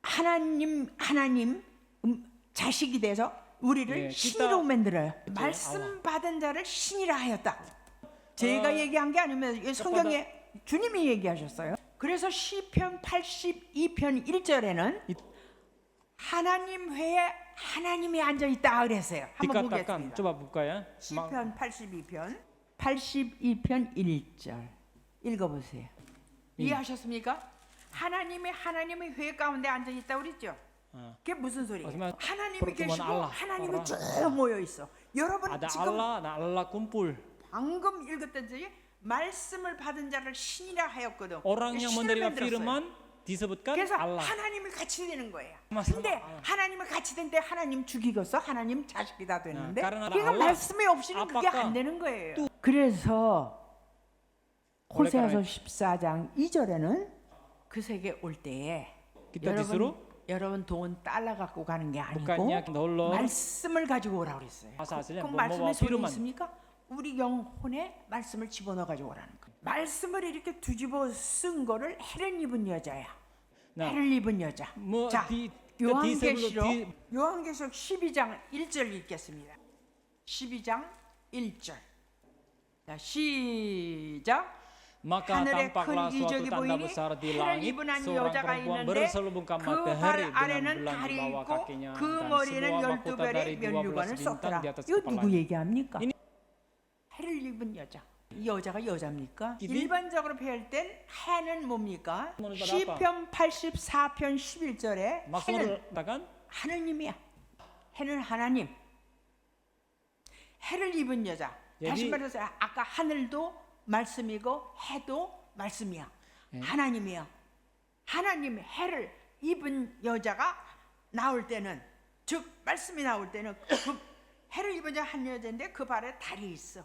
하나님 자식이 돼서 우리를 신으로 만들어요. 말씀 받은 자를 신이라 하였다. 제가 얘기한 게 아니면 성경에 주님이 얘기하셨어요. 그래서 시편 82편 1절에는 하나님 회에 하나님이 앉아 있다 그랬어요. 한번 보겠습니다. 시편 82편 1절 읽어보세요. 이해하셨습니까? 하나님의 회 가운데 앉아 있다 그랬죠. 그게 무슨 소리예요? 하나님이 계시고 하나님이 쭉 모여 있어. 여러분 지금 방금 읽었던 적이 말씀을 받은 자를 신이라 하였거든. 신을 만들었어요. 그래서 하나님이 같이 되는 거예요. 근데 하나님이 같이 된데 하나님 죽이겠어? 하나님 자식이 다 됐는데 그러니까 말씀이 없이는 그게 안 되는 거예요. 그래서 호세아서 14장 2절에는 그 세계 올 때에 여러분 돈 달러 갖고 가는 게 아니고 말씀을 가지고 오라고 그랬어요. 그 말씀에 소리 있습니까? 우리 영혼에 말씀을 집어넣어 가지고 오라는 거예요. 말씀을 이렇게 뒤집어 쓴 거를 해를 입은 여자야. 해를 입은 여자. 자, 요한계시록 12장 1절 읽겠습니다. 12장 1절. 자, 시작. 하늘에 큰 이적이 보이니 해를 입은 한 여자가 있는데 그 발 아래는 달이 있고 그 머리에는 12별의 면류관을 썼더라. 이거 누구 얘기합니까? 해를 입은 여자. 이 여자가 여자입니까? 일반적으로 표현할 땐 해는 뭡니까? 시편 84편 11절에 해는 하느님이야. 해는 하나님. 해를 입은 여자. 다시 말해서 아까 하늘도 말씀이고 해도 말씀이야. 하나님이야. 하나님 해를 입은 여자가 나올 때는 즉 말씀이 나올 때는 그 해를 입은 자 한 여자인데 그 발에 달이 있어.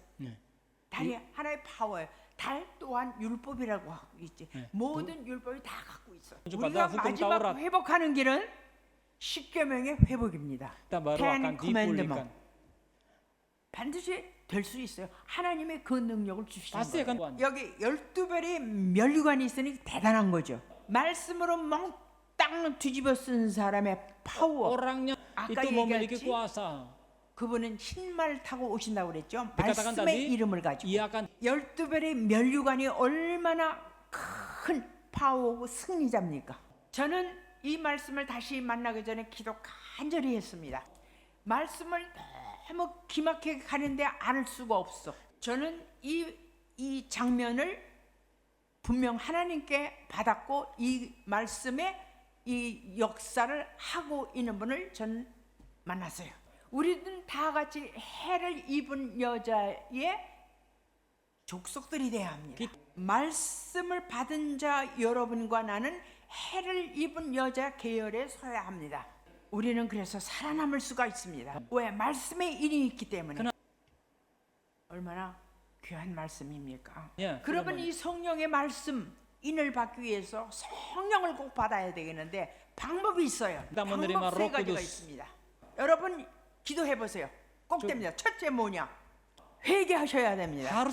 달이 하나의 파워예요. 달 또한 율법이라고 하고 있지. 모든 율법이 다 갖고 있어. 우리가 마지막 회복하는 길은 십계명의 회복입니다. Ten Commandment. 반드시 될 수 있어요. 하나님의 그 능력을 주시는 거예요. 여기 12별의 면류관이 있으니 대단한 거죠. 말씀으로 몽땅 뒤집어 쓴 사람의 파워. 아까 얘기했지. 그분은 흰말 타고 오신다고 그랬죠. 말씀의 이름을 가지고 12별의 면류관이 얼마나 큰 파워고 승리자입니까? 저는 이 말씀을 다시 만나기 전에 기도 간절히 했습니다. 말씀을 너무 기막히게 가는데 안 할 수가 없어. 저는 이 장면을 분명 하나님께 받았고 이 말씀에 이 역사를 하고 있는 분을 전 만났어요. 우리는 다 같이 해를 입은 여자의 족속들이 돼야 합니다. 말씀을 받은 자 여러분과 나는 해를 입은 여자 계열에 서야 합니다. 우리는 그래서 살아남을 수가 있습니다. 왜? 말씀의 인이 있기 때문에. 얼마나 귀한 말씀입니까? 예, 그러면 이 성령의 말씀 인을 받기 위해서 성령을 꼭 받아야 되겠는데 방법이 있어요. 방법 세 가지가 있습니다. 여러분 기도해 보세요. 꼭 됩니다. 첫째 뭐냐? 회개하셔야 됩니다.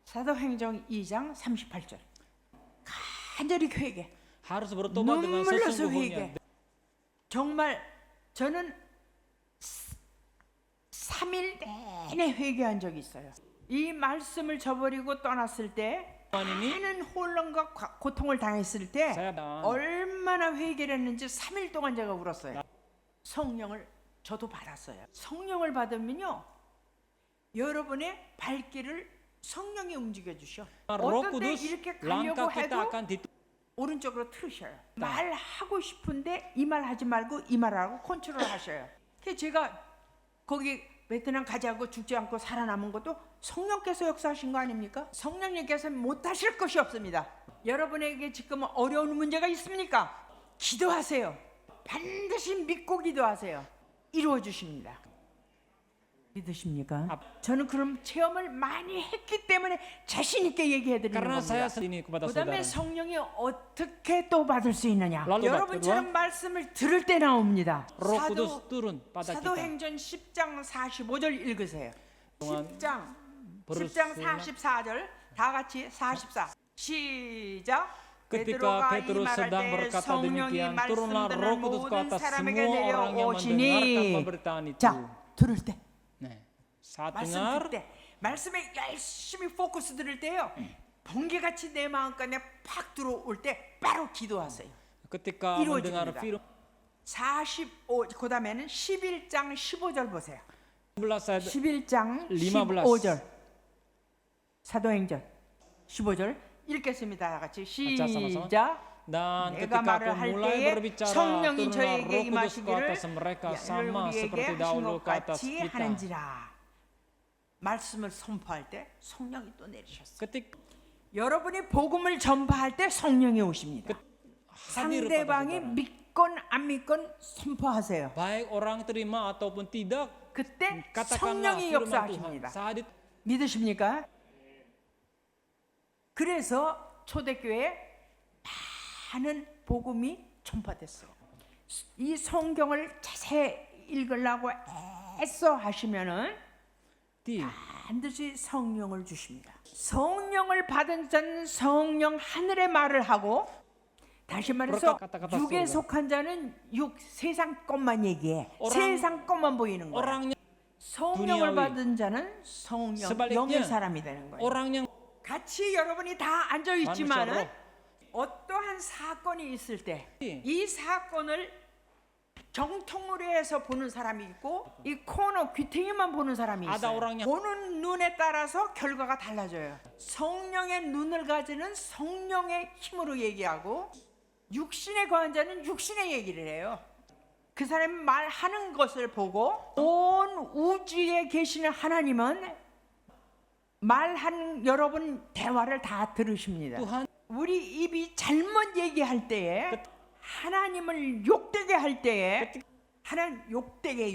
사도행전 2장 38절. 간절히 회개. 눈물로서 회개. 정말 저는 3일 내내 회개한 적이 있어요. 이 말씀을 저버리고 떠났을 때 많은 혼란과 고통을 당했을 때 얼마나 회개를 했는지 3일 동안 제가 울었어요. 성령을 저도 받았어요. 성령을 받으면요 여러분의 발길을 성령이 움직여 주셔. 어떤 때 이렇게 가려고 해도 오른쪽으로 틀으셔요. 말하고 싶은데 이 말 하지 말고 이 말하고 컨트롤 하셔요. 그래서 제가 거기 베트남 가지 않고 죽지 않고 살아남은 것도 성령께서 역사하신 거 아닙니까? 성령님께서 못하실 것이 없습니다. 여러분에게 지금 어려운 문제가 있습니까? 기도하세요. 반드시 믿고 기도하세요. 이루어 주십니다. 믿으십니까? 저는 그런 체험을 많이 했기 때문에 자신 있게 얘기해 드리는 겁니다. 그다음에 성령이 어떻게 또 받을 수 있느냐? 여러분처럼 말씀을 들을 때 나옵니다. 사도행전 10장 45절 읽으세요. 10장 44절 다 같이 44 시작. Ketika Petrus sedang berkata demikian, turunlah Roh Kudus ke atas semua orang yang mendengarkan pemberitaan itu. 자, 들을 때. 네, saat 말씀 dengar, 들을 때, 말씀에 열심히 포커스 들을 때요. 번개같이 내 마음간에 팍 들어올 때 바로 기도하세요. ketika mendengar firman 45 그다음에는 11장 15절 보세요. 11장 15절 사도행전 15절 읽겠습니다. 다 같이 시작. Dan 내가 ketika 말을 aku 할 mulai 때에 berbicara, 성령이 turunlah 저에게 Roh Kudus ke 임하시기를 atas mereka sama 우리에게 seperti 하신 dahulu 것 ke atas 같이 kita. 하는지라. 말씀을 선포할 때 성령이 또 내리셨어요. Ketika 여러분이 복음을 전파할 때 성령이 오십니다. hadir pada 상대방이 saudara. 믿건 안 믿건 선포하세요. Baik orang terima ataupun tidak, 그때 katakanlah 성령이 firman Tuhan. 역사하십니다. Saat itu 믿으십니까? 그래서 초대교회에 많은 복음이 전파됐어요. 이 성경을 자세히 읽으려고 애써 하시면은 반드시 성령을 주십니다. 성령을 받은 자는 성령 하늘의 말을 하고, 다시 말해서 육에 속한 자는 육 세상 것만 얘기해. 세상 것만 보이는 거예요. 성령을 받은 자는 성령 영의 사람이 되는 거예요. 같이 여러분이 다 앉아 있지만은 어떠한 사건이 있을 때 이 사건을 정통으로 해서 보는 사람이 있고 이 코너 귀퉁이만 보는 사람이 있어요. 보는 눈에 따라서 결과가 달라져요. 성령의 눈을 가지는 성령의 힘으로 얘기하고, 육신에 거한 자는 육신의 얘기를 해요. 그 사람이 말하는 것을 보고, 온 우주에 계시는 하나님은 말하는 여러분 대화를 다 들으십니다. 우리 입이 잘못 얘기할 때에, 하나님을 욕되게 할 때에, 하나님 욕되게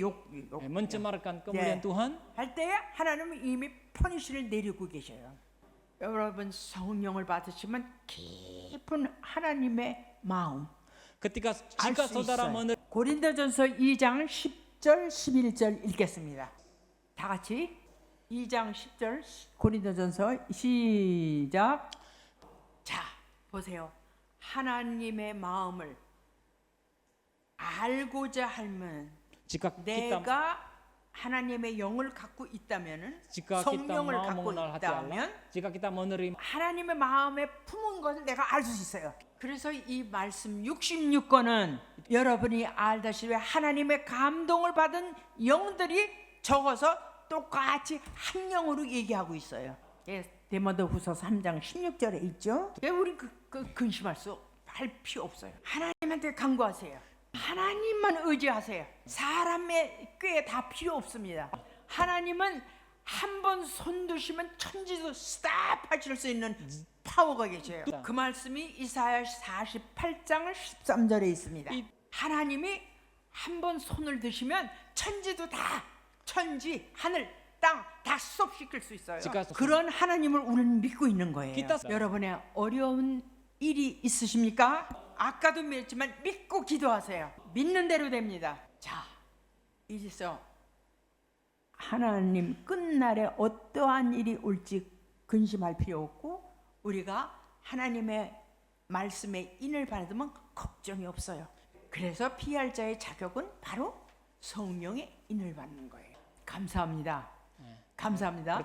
mencemarkan kemuliaan Tuhan, 할 때에 하나님은 이미 퍼니시를 내리고 계셔요. 여러분 성령을 받으시면 깊은 하나님의 마음 ketika 알 jika 수 saudara 있어요. menerima 고린도전서 2장 10절 11절 읽겠습니다. 다 같이 2장 10절 고린도전서 시작. 자, 보세요. 하나님의 마음을 알고자 하면, jika kita 내가 하나님의 영을 갖고 있다면은, jika kita 성령을 mau 갖고 mengenal hati Allah, 있다면 jika kita menerima 하나님의 마음에 품은 것을 내가 알 수 있어요. 그래서 이 말씀 66권은 여러분이 알다시피 하나님의 감동을 받은 영들이 적어서 똑같이 한 영으로 얘기하고 있어요. 예, 데모데후서 3장 16절에 있죠. 예, 우리 근심할 할 필요 없어요. 하나님한테 간구하세요. 하나님만 의지하세요. 사람의 꾀 다 필요 없습니다. 하나님은 한 번 손드시면 천지도 스탑하실 수 있는 파워가 계셔요. 그 말씀이 이사야 48장 13절에 있습니다. 하나님이 한 번 손을 드시면 천지도 다, 천지, 하늘, 땅 다 스톱시킬 수 있어요. 그런 하나님을 우리는 믿고 있는 거예요. 여러분의 어려운 일이 있으십니까? 아까도 말했지만 믿고 기도하세요. 믿는 대로 됩니다. 자, 이제서 하나님 끝날에 어떠한 일이 올지 근심할 필요 없고, 우리가 하나님의 말씀에 인을 받으면 걱정이 없어요. 그래서 피할 자의 자격은 바로 성령의 인을 받는 거예요. 감사합니다. 감사합니다.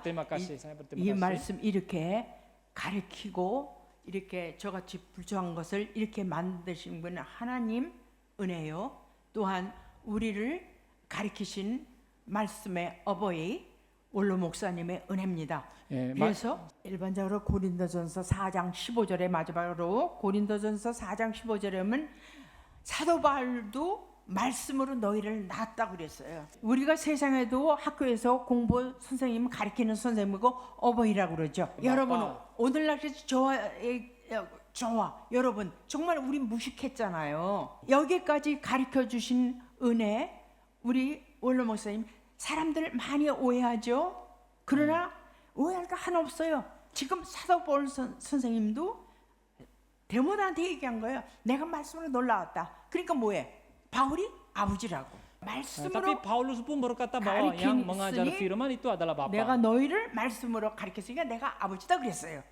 이 말씀 이렇게 가르치고 이렇게 저같이 불쌍한 것을 이렇게 만드신 분은 하나님 은혜요. 또한 우리를 가르치신 말씀의 어버이 원로 목사님의 은혜입니다. 그래서 일반적으로 고린도전서 4장 15절에 마지막으로 고린도전서 4장 15절에 보면 사도 바울도 말씀으로 너희를 낳았다고 그랬어요. 우리가 세상에도 학교에서 공부 선생님 가르치는 선생님이고 어버이라고 그러죠. 여러분 오늘날 저와 여러분 정말 우리 무식했잖아요. 여기까지 가르쳐 주신 은혜, 우리 원로 목사님 사람들 많이 오해하죠. 그러나 오해할 거 하나 없어요. 지금 사도 바울 선생님도 데모데한테 얘기한 거예요. 내가 말씀으로 놀라웠다. 그러니까 뭐해? 바울이 아버지라고. 말씀으로 Tapi Paulus pun berkata bahwa yang mengajar firman itu adalah Bapa. 내가 너희를 말씀으로 가르쳤으니까 내가 아버지다 그랬어요.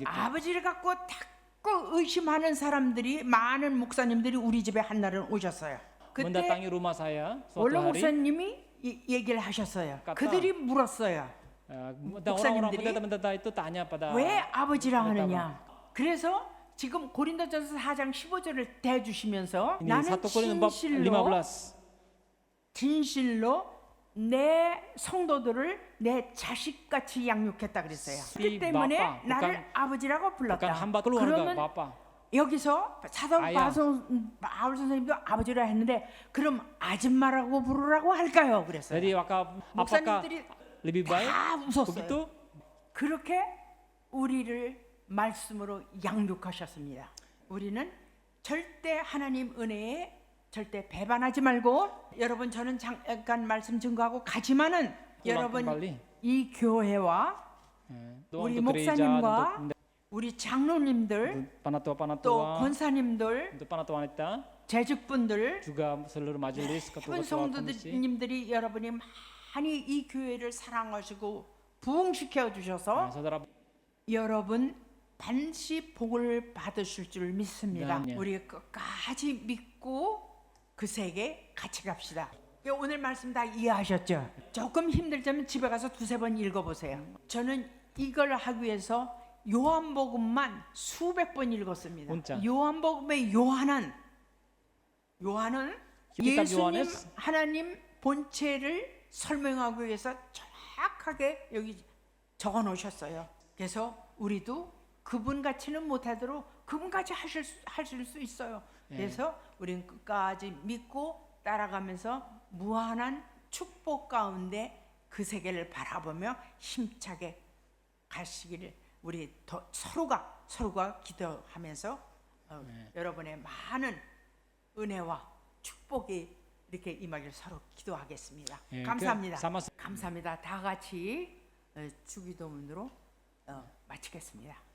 아버지를 갖고 자꾸 의심하는 사람들이, 많은 목사님들이 우리 집에 한날은 오셨어요. 그때 mendatangi rumah saya suatu 원로 hari. 목사님이 얘기를 하셨어요. 그들이 물었어요. orang-orang pendeta itu tanya pada 왜 아버지라 하느냐. 그래서 지금 고린도전서 4장 15절을 대주시면서 나는 진실로 내 성도들을 내 자식같이 양육했다 그랬어요. 그 때문에 나를 아버지라고 불렀다. 그러면 여기서 사도 바울 선생님도 아버지라 했는데 그럼 아줌마라고 부르라고 할까요? 그랬어요. 목사님들이 다 웃었어요. 그렇게 우리를 말씀으로 양육하셨습니다. 우리는 절대 하나님 은혜에 절대 배반하지 말고, 여러분 저는 잠깐 말씀 증거하고 가지만은 여러분 이 교회와 우리 목사님과 우리 장로님들 또 권사님들 재직분들 해분 성도님들이 여러분이 많이 이 교회를 사랑하시고 부흥시켜 주셔서 여러분 반드시 복을 받으실 줄 믿습니다. 우리 끝까지 믿고 그 세계 같이 갑시다. 오늘 말씀 다 이해하셨죠? 조금 힘들다면 집에 가서 두세 번 읽어보세요. 저는 이걸 하기 위해서 요한복음만 수백 번 읽었습니다. 요한복음의 요한은 예수님 하나님 본체를 설명하기 위해서 정확하게 여기 적어 놓으셨어요. 그래서 우리도 그분같이는 못하도록 그분같이 하실 수 있어요. 그래서 우리는 끝까지 믿고 따라가면서 무한한 축복 가운데 그 세계를 바라보며 힘차게 가시기를 우리 서로가 기도하면서 여러분의 많은 은혜와 축복이 이렇게 임하기를 서로 기도하겠습니다. 감사합니다. 감사합니다. 다 같이 주기도문으로 마치겠습니다.